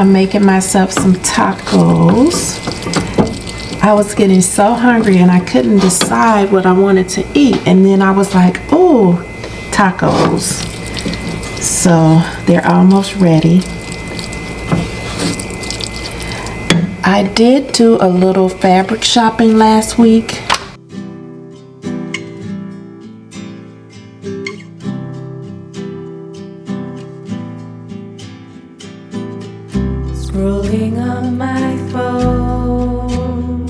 I'm making myself some tacos. I was getting so hungry and I couldn't decide what I wanted to eat. And then I was like, oh, tacos. So they're almost ready. I did do a little fabric shopping last week. Scrolling on my phone,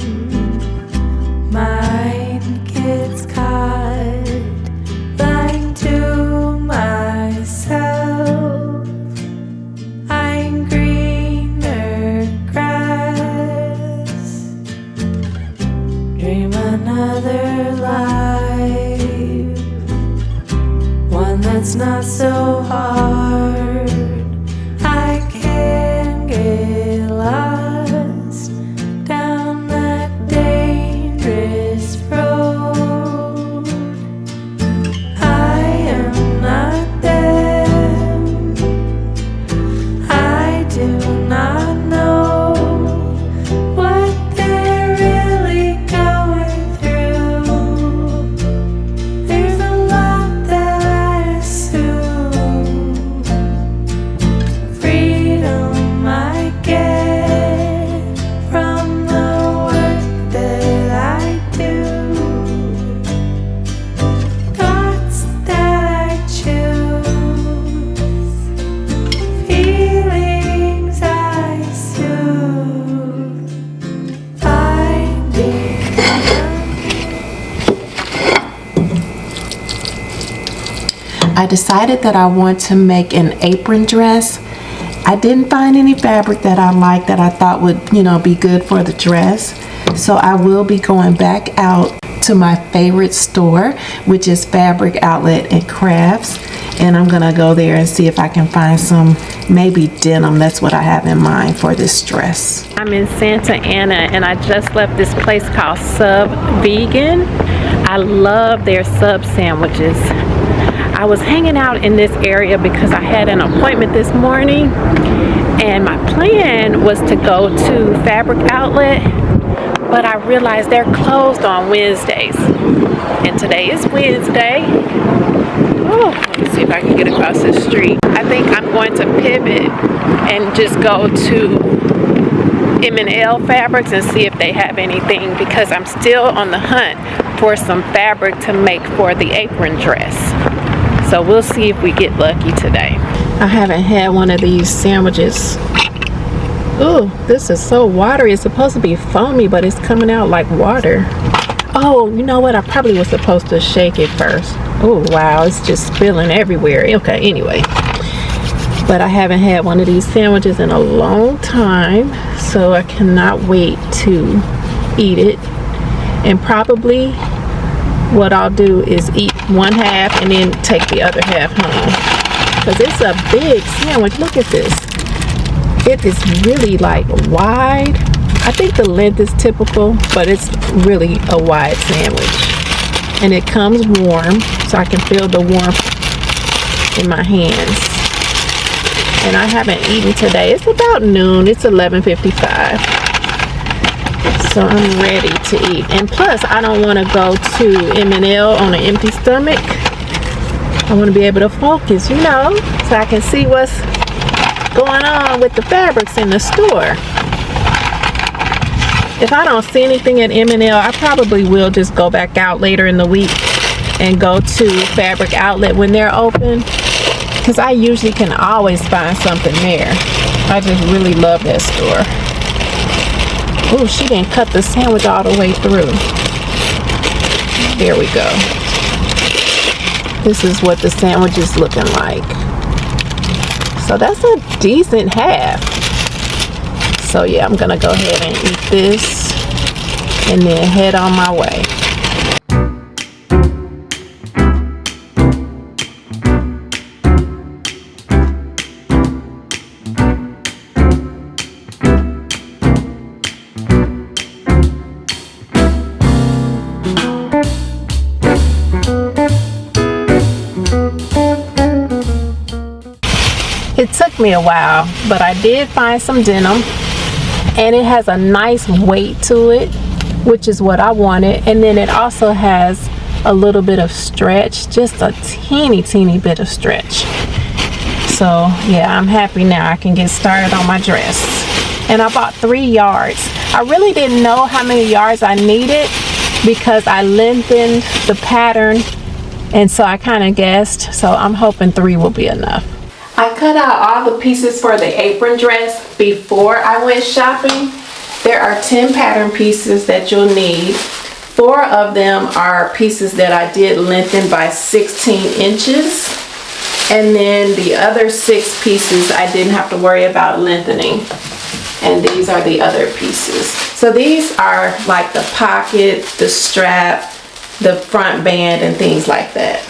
mind gets caught, lying to myself. I'm greener grass, dream another life, one that's not so hard. I can get lost down that dangerous road. I am not them. I do not know what they're really going through. There's a lot that I assume. Freedom I get from the work that I do. Thoughts that I choose. Feelings I soothe. Finding I decided that I want to make an apron dress. I didn't find any fabric that I liked that I thought would, be good for the dress. So I will be going back out to my favorite store, which is Fabric Outlet and Crafts. And I'm gonna go there and see if I can find some, maybe denim. That's what I have in mind for this dress. I'm in Santa Ana and I just left this place called Sub Vegan. I love their sub sandwiches. I was hanging out in this area because I had an appointment this morning and my plan was to go to Fabric Outlet, but I realized they're closed on Wednesdays and today is Wednesday. Oh, let's see if I can get across this street. I think I'm going to pivot and just go to M&L Fabrics and see if they have anything, because I'm still on the hunt for some fabric to make for the apron dress. So we'll see if we get lucky today. I haven't had one of these sandwiches. Ooh, this is so watery. It's supposed to be foamy, but it's coming out like water. Oh, you know what? I probably was supposed to shake it first. Oh, wow, it's just spilling everywhere. Okay, anyway. But I haven't had one of these sandwiches in a long time, so I cannot wait to eat it. And probably what I'll do is eat one half and then take the other half home, because it's a big sandwich. Look at this. It is really like wide. I think the length is typical, but it's really a wide sandwich. And it comes warm, so I can feel the warmth in my hands. And I haven't eaten today. It's about noon. It's 11:55. So I'm ready to eat. And plus, I don't want to go to M&L on an empty stomach. I want to be able to focus, so I can see what's going on with the fabrics in the store. If I don't see anything at M&L, I probably will just go back out later in the week and go to Fabric Outlet when they're open, because I usually can always find something there. I just really love that store. Oh, she didn't cut the sandwich all the way through. There we go. This is what the sandwich is looking like. So that's a decent half. So yeah, I'm gonna go ahead and eat this and then head on my way. It took took me a while, but I did find some denim, and it has a nice weight to it, which is what I wanted. And then it also has a little bit of stretch, just a teeny bit of stretch. So yeah, I'm happy now. I can get started on my dress. And I bought 3 yards. I really didn't know how many yards I needed because I lengthened the pattern, and so I kind of guessed. So I'm hoping 3 will be enough. I cut out all the pieces for the apron dress before I went shopping. There are 10 pattern pieces that you'll need. 4 of them are pieces that I did lengthen by 16 inches. And then the other 6 pieces I didn't have to worry about lengthening. And these are the other pieces. So these are like the pocket, the strap, the front band, and things like that.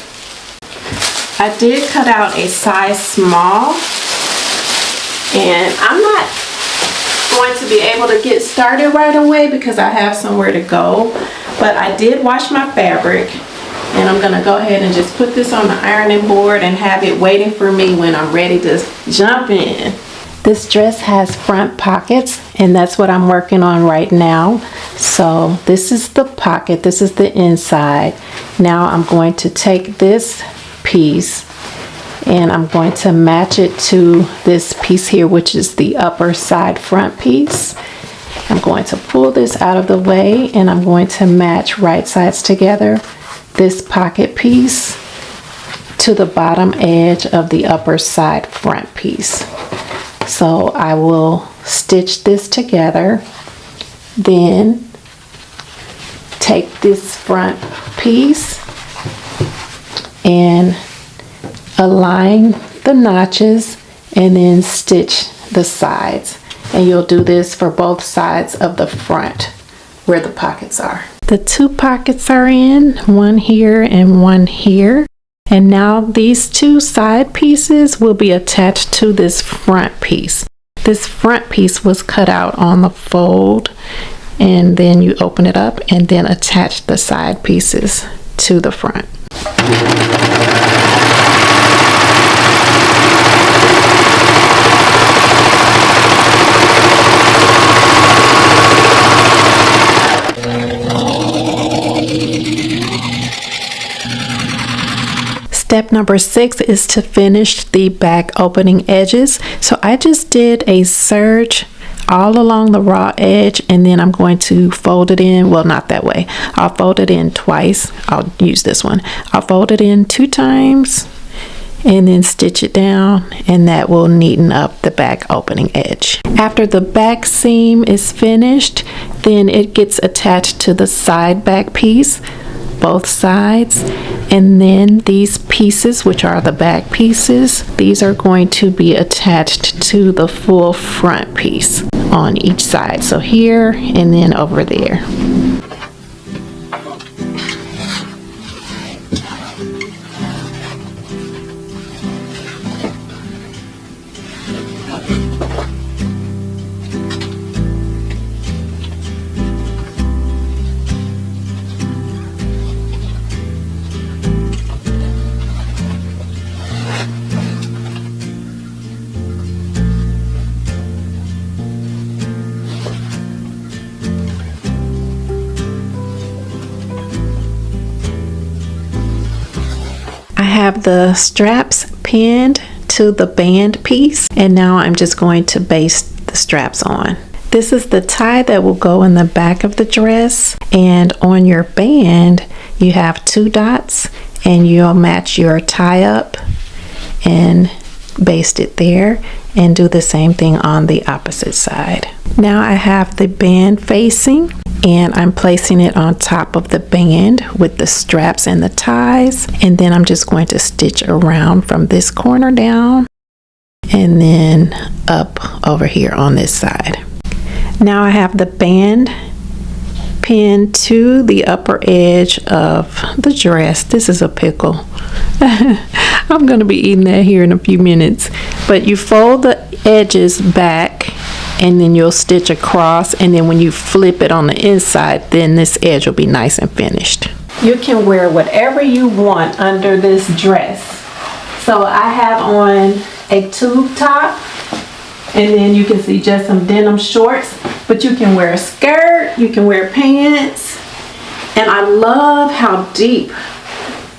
I did cut out a size small, and I'm not going to be able to get started right away because I have somewhere to go, but I did wash my fabric, and I'm gonna go ahead and just put this on the ironing board and have it waiting for me when I'm ready to jump in. This dress has front pockets, and that's what I'm working on right now. So this is the pocket, this is the inside. Now I'm going to take this piece and I'm going to match it to this piece here, which is the upper side front piece. I'm going to pull this out of the way, and I'm going to match right sides together, this pocket piece to the bottom edge of the upper side front piece. So I will stitch this together, then take this front piece and align the notches and then stitch the sides. And you'll do this for both sides of the front where the pockets are. The 2 pockets are in, one here and one here. And now these 2 side pieces will be attached to this front piece. This front piece was cut out on the fold, and then you open it up and then attach the side pieces to the front. Step number 6 is to finish the back opening edges. So I just did a serge all along the raw edge, and then I'm going to fold it in. Well, not that way. I'll fold it in twice. I'll use this one. I'll fold it in 2 times and then stitch it down, and that will neaten up the back opening edge. After the back seam is finished, then it gets attached to the side back piece, both sides, and then these pieces, which are the back pieces, these are going to be attached to the full front piece on each side. So here and then over there. I have the straps pinned to the band piece, and now I'm just going to baste the straps on. This is the tie that will go in the back of the dress, and on your band you have 2 dots, and you'll match your tie up and baste it there, and do the same thing on the opposite side. Now I have the band facing, and I'm placing it on top of the band with the straps and the ties, and then I'm just going to stitch around from this corner down and then up over here on this side. Now I have the band pinned to the upper edge of the dress. This is a pickle. I'm going to be eating that here in a few minutes. But you fold the edges back, and then you'll stitch across, and then when you flip it on the inside, then this edge will be nice and finished. You can wear whatever you want under this dress. So I have on a tube top, and then you can see just some denim shorts, but you can wear a skirt, you can wear pants, and I love how deep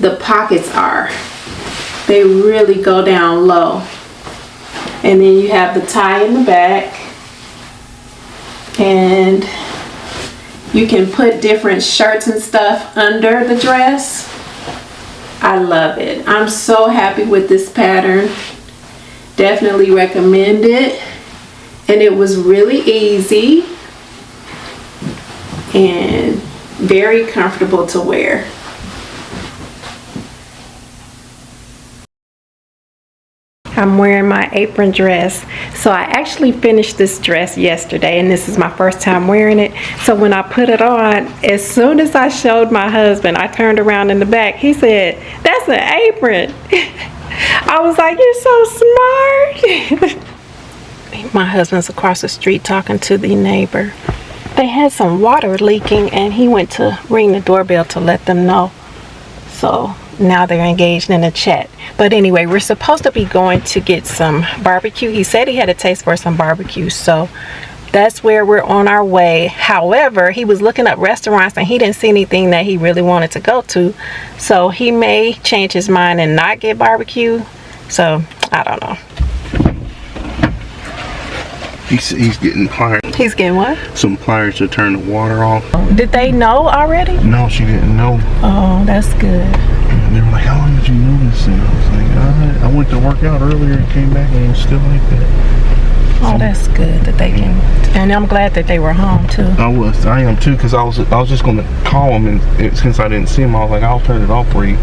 the pockets are. They really go down low. And then you have the tie in the back, and you can put different shirts and stuff under the dress. I love it. I'm so happy with this pattern. Definitely recommend it. And it was really easy and very comfortable to wear. I'm wearing my apron dress. So I actually finished this dress yesterday, and this is my first time wearing it. So when I put it on, as soon as I showed my husband, I turned around in the back. He said, "That's an apron." I was like, "You're so smart." My husband's across the street talking to the neighbor. They had some water leaking, and he went to ring the doorbell to let them know. So now they're engaged in a chat. But anyway, we're supposed to be going to get some barbecue. He said he had a taste for some barbecue, so that's where we're on our way. However, he was looking up restaurants and he didn't see anything that he really wanted to go to, so he may change his mind and not get barbecue. So I don't know. He's getting pliers. He's getting what? Some pliers to turn the water off. Did they know already? No, she didn't know. Oh, that's good. And they were like, "How long did you know this?" And I was like, I went to work out earlier and came back and it was still like that. Oh, that's good that they can. And I'm glad that they were home too. I am too, because I was just gonna call him, and since I didn't see him, I was like, "I'll turn it off for you."